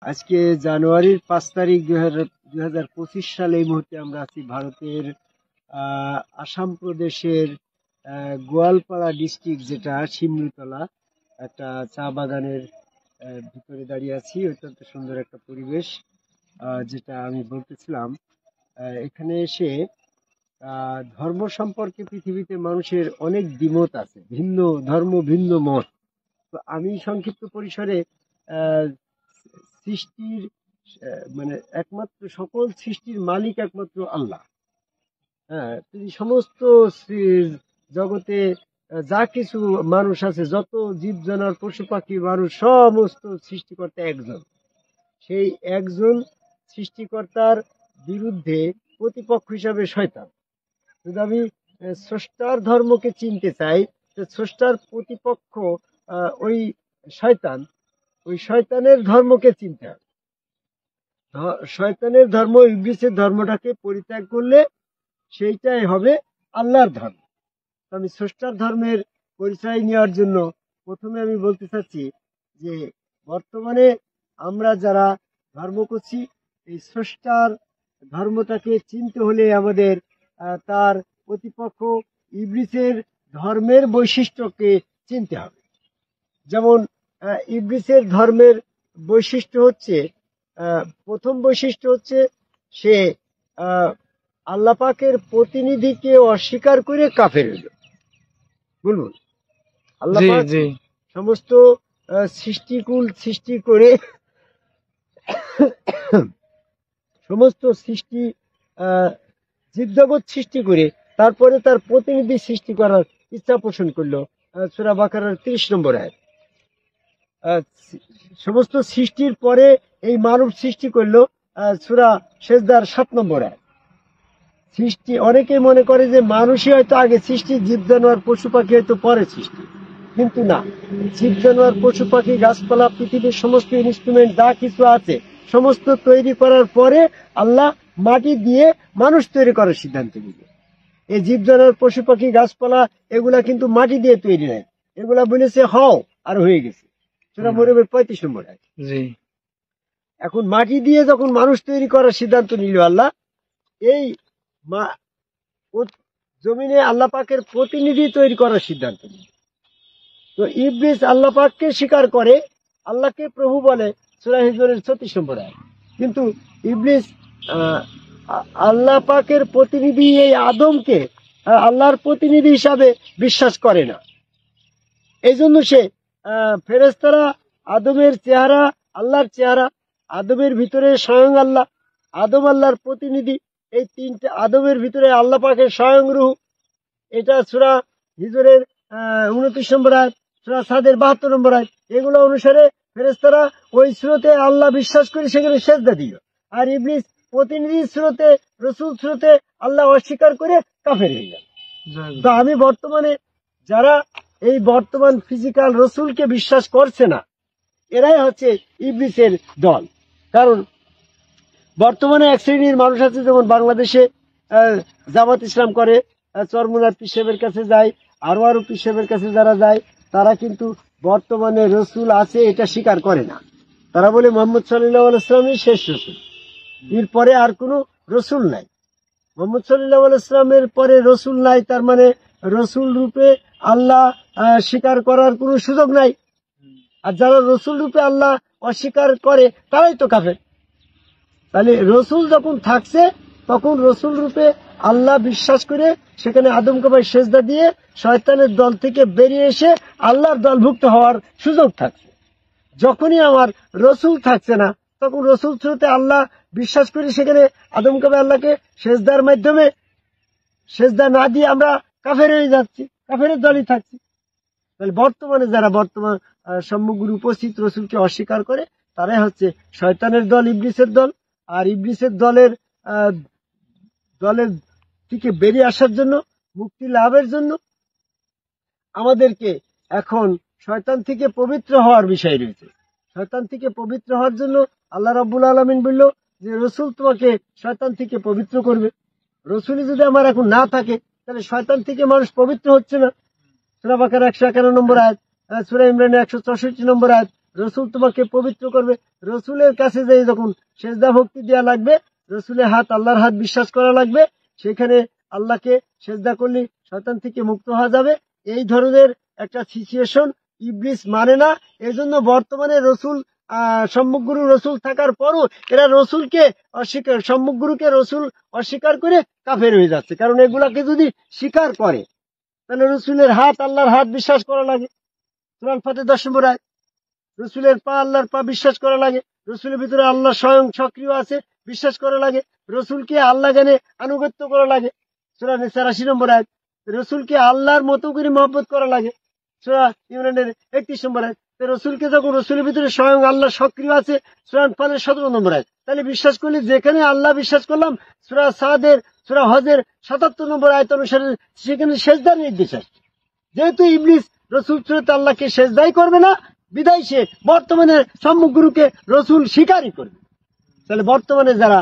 আজকে জানুয়ারির 5 তারিখ 2025 সালে এই মুহূর্তে আমরা আছি ভারতের আসাম প্রদেশের গোয়ালপাড়া ডিস্ট্রিক্ট, যেটা শিমলুতলা, একটা চা বাগানের ভিতরে দাঁড়িয়ে আছি। অত্যন্ত সুন্দর একটা পরিবেশ। যেটা আমি বলতেছিলাম, এখানে এসে ধর্ম সম্পর্কে পৃথিবীতে মানুষের অনেক দ্বিমত আছে, ভিন্ন ধর্ম ভিন্ন মত। তো আমি সংক্ষিপ্ত পরিসরে সৃষ্টির মানে একমাত্র সকল সৃষ্টির মালিক একমাত্র আল্লাহ। হ্যাঁ, তিনি সমস্ত জগতে যা কিছু মানুষ আছে, যত জীব জানোয়ার পশু পাখি মানুষ, সমস্ত সৃষ্টিকর্তা একজন। সেই একজন সৃষ্টিকর্তার বিরুদ্ধে প্রতিপক্ষ হিসাবে শয়তান। যদি আমি স্রষ্টার ধর্মকে চিনতে চাই, তো স্রষ্টার প্রতিপক্ষ ওই শয়তান, ওই শয়তানের ধর্মকে চিনতে হবে। শয়তানের ধর্ম, ইবলিসের ধর্মটাকে পরিত্যাগ করলে সেইটাই হবে আল্লাহর ধর্ম। আমি স্রষ্টার ধর্মের পরিচয় নেওয়ার জন্য প্রথমে আমি বলতে চাচ্ছি যে বর্তমানে আমরা যারা ধর্ম করছি, এই স্রষ্টার ধর্মটাকে চিনতে হলে আমাদের তার প্রতিপক্ষ ইবলিসের ধর্মের বৈশিষ্ট্যকে চিনতে হবে। যেমন ইবলিসের ধর্মের বৈশিষ্ট্য হচ্ছে, প্রথম বৈশিষ্ট্য হচ্ছে সে আল্লাহ পাকের প্রতিনিধিকে অস্বীকার করে কাফের হইল। বলুন, আল্লাহ পাক সমস্ত সৃষ্টিকুল সৃষ্টি করে, সমস্ত সৃষ্টি জীবজগৎ সৃষ্টি করে তারপরে তার প্রতিনিধি সৃষ্টি করার ইচ্ছা পোষণ করলো। সূরা বাকারার 30 নম্বর আয়াত। সমস্ত সৃষ্টির পরে এই মানব সৃষ্টি করলো সূরা সেজদার 7 নম্বর আয়াত। সৃষ্টি, অনেকে মনে করে যে মানুষই হয়তো আগে সৃষ্টি, জীব জানোয়ার পশু পাখি হয়তো পরে সৃষ্টি, কিন্তু না। জীব জানোয়ার পশু পাখি গাছপালা পৃথিবীর সমস্ত ইনস্ট্রুমেন্ট যা কিছু আছে সমস্ত তৈরি করার পরে আল্লাহ মাটি দিয়ে মানুষ তৈরি করার সিদ্ধান্ত নিবে। এই জীব জানোয়ার পশু পাখি গাছপালা এগুলা কিন্তু মাটি দিয়ে তৈরি নয়, এগুলা বলেছে হও, আর হয়ে গেছে। সূরা মরিয়মের 35 নম্বর আয়াত। এখন মাটি দিয়ে যখন মানুষ তৈরি করার সিদ্ধান্ত নিল আল্লাহ, এই জমিনে আল্লাহ পাকের প্রতিনিধি তৈরি করার সিদ্ধান্ত নিল। তো ইবলিস আল্লাহ পাককে স্বীকার করে, আল্লাহকে প্রভু বলে, সূরা হিজরের 36 নম্বর আয়াত। কিন্তু ইবলিস আল্লাহ পাকের প্রতিনিধি এই আদমকে আল্লাহর প্রতিনিধি হিসাবে বিশ্বাস করে না। এই জন্য সে ফেরেশতারা আদমের চেহারা আল্লাহর চেহারা, আদমের ভিতরে স্বয়ং আল্লাহ, আদম আল্লাহর প্রতিনিধি, এই তিনটে আদমের ভিতরে আল্লাহ পাকের স্বয়ং রূহ। এটা সূরা হিজরের 29 নম্বর আয়াত, সূরা সাদের 72 নম্বর আয়াত। এগুলো অনুসারে ফেরেশতারা ওই স্রোতে আল্লাহ বিশ্বাস করে সেখানে সেজদা দিল, আর ইবলিস প্রতিনিধি স্রোতে, রসুল স্রোতে আল্লাহ অস্বীকার করে কাফের হয়ে গেল। তো আমি বর্তমানে যারা এই বর্তমান ফিজিক্যাল রসুলকে বিশ্বাস করছে না, এরাই হচ্ছে ইবলিসের দল। কারণ বর্তমানে এক শ্রেণীর মানুষ আছে, যেমন বাংলাদেশে জামাত ইসলাম করে, চরমুনার পীর সাহেবের কাছে যায়, আরো পীর সাহেবের কাছে যারা যায়, তারা কিন্তু বর্তমানে রসুল আছে এটা স্বীকার করে না। তারা বলে মুহাম্মদ সাল্লাল্লাহু আলাইহি ওয়াসাল্লামই শেষ রসুল, এরপরে আর কোনো রসুল নাই। মুহাম্মদ সাল্লাল্লাহু আলাইহি ওয়াসাল্লামের পরে রসুল নাই, তার মানে রসুল রূপে আল্লাহ স্বীকার করার কোনো সুযোগ নাই। আর যারা রসুল রূপে আল্লাহ অস্বীকার করে তারাই তো কাফের। তাহলে রসুল যখন থাকছে তখন রসুল রূপে আল্লাহ বিশ্বাস করে সেখানে আদমকে ভাই সেজদা দিয়ে শয়তানের দল থেকে বেরিয়ে এসে আল্লাহর দলভুক্ত হওয়ার সুযোগ থাকছে। যখনই আমার রসুল থাকছে না, তখন রসুল থ্রুতে আল্লাহ বিশ্বাস করে সেখানে আদমকে ভাই আল্লাহকে সেজদার মাধ্যমে সেজদা না দিয়ে আমরা কাফের হয়ে যাচ্ছি, কাফেরের দলই থাকছি। তাহলে বর্তমানে যারা বর্তমান সম্মুখে উপস্থিত রসুলকে অস্বীকার করে, তারাই হচ্ছে শয়তানের দল, ইবলিসের দল। আর ইবলিসের দলের থেকে বেরিয়ে আসার জন্য, মুক্তি লাভের জন্য আমাদেরকে এখন শয়তান থেকে পবিত্র হওয়ার বিষয় রয়েছে। শয়তান থেকে পবিত্র হওয়ার জন্য আল্লাহ রাব্বুল আলামিন বলল যে রসুল তোমাকে শয়তান থেকে পবিত্র করবে। রসুলই যদি আমার এখন না থাকে, তাহলে শয়তান থেকে মানুষ পবিত্র হচ্ছে না। সূরা বাকারা 151 নম্বর আয়াত, সূরা ইমরানের 164 নম্বর আয়াত, রসুল তোমাকে পবিত্র করবে। রসুলের কাছে যে যখন সেজদা ভক্তি দেওয়া লাগবে, রসুলের হাত আল্লাহর হাত বিশ্বাস করা লাগবে, সেখানে আল্লাহকে সেজদা করলে শয়তান থেকে মুক্ত হওয়া যাবে। এই ধরনের একটা সিচুয়েশন ইবলিস মানে না। এই জন্য বর্তমানে রসুল সম্মুখগুরু রসুল থাকার পরও এরা রসুলকে অস্বীকার, সম্মুখগুরুকে রসুল অস্বীকার করে কাফের হয়ে যাচ্ছে। কারণ এগুলাকে যদি স্বীকার করে তাহলে রসুলের হাত আল্লাহর হাত বিশ্বাস করা লাগে, সূরা ফাতির 10 নম্বর আয়াত। রসুলের পা আল্লাহর পা বিশ্বাস করা লাগে, রসুলের ভিতরে আল্লাহ স্বয়ং সক্রিয় আছে বিশ্বাস করা লাগে, রসুলকে আল্লাহ জ্ঞানে আনুগত্য করা লাগে, সূরা নিসার 80 নম্বর আয়াত। রসুলকে আল্লাহর মতো করে মহব্বত করা লাগে, সূরা ইমরানের 31 নম্বর আয়াত। রসুলকে যখন রসুলের ভিতরে স্বয়ং আল্লাহ সক্রিয় আছে, সূরা আনফালের 17 নম্বর আয়াত। তাহলে বিশ্বাস করলে যেখানে আল্লাহ বিশ্বাস করলাম, সূরা সাদের সূরা হজের 77 নম্বর আয়াত অনুসারে সেখানে সেজদার নির্দেশ আসছে। যেহেতু ইবলিস রসুল সুরত আল্লাহকে সেজদাই করবে না, বিদায় সে বর্তমানে সম্মুখগুরুকে রসুল স্বীকারই করবে। তাহলে বর্তমানে যারা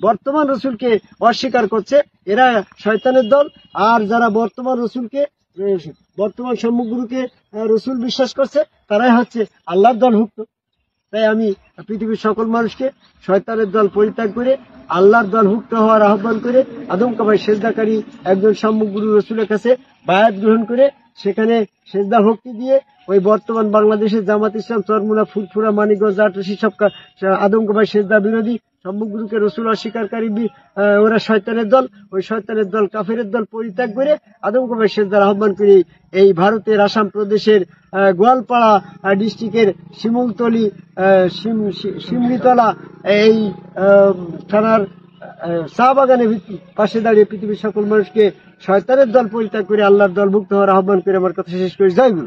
বর্তমান রসুলকে অস্বীকার করছে এরা শয়তানের দল, আর যারা বর্তমান রসুলকে বর্তমান সম্মুখগুরুকে রসুল বিশ্বাস করছে তারাই হচ্ছে আল্লাহর দলভুক্ত। তাই আমি পৃথিবীর সকল মানুষকে শয়তানের দল পরিত্যাগ করে আল্লাহর দলভুক্ত হওয়ার আহ্বান করে আদমকাবাই সেজদাকারী একজন সম্মুখগুরু রসুলের কাছে বায়াত গ্রহণ করে সেখানে সেজদা ভক্তি দিয়ে ওই বর্তমান বাংলাদেশের জামাত ইসলাম, চরমুনা, ফুরফুরা, মানিকগঞ্জ, আটরশি সব আদমকাবাই সেজদা বিরোধী সম্মুখগুরুকে রসুল অস্বীকারী ওরা শয়তানের দল। ওই শয়তানের দল কাফেরের দল পরিত্যাগ করে আদমকাবাই সেজদার আহ্বান করে এই ভারতের আসাম প্রদেশের গোয়ালপাড়া ডিস্ট্রিক্টের শিমুলতলি শিমলিতলা এই থানার চা বাগানের পাশে দাঁড়িয়ে পৃথিবীর সকল মানুষকে শয়তানের দল পরিত্যাগ করে আল্লাহর দলভুক্ত হওয়ার আহ্বান করে আমার কথা শেষ করে জয় গুরু।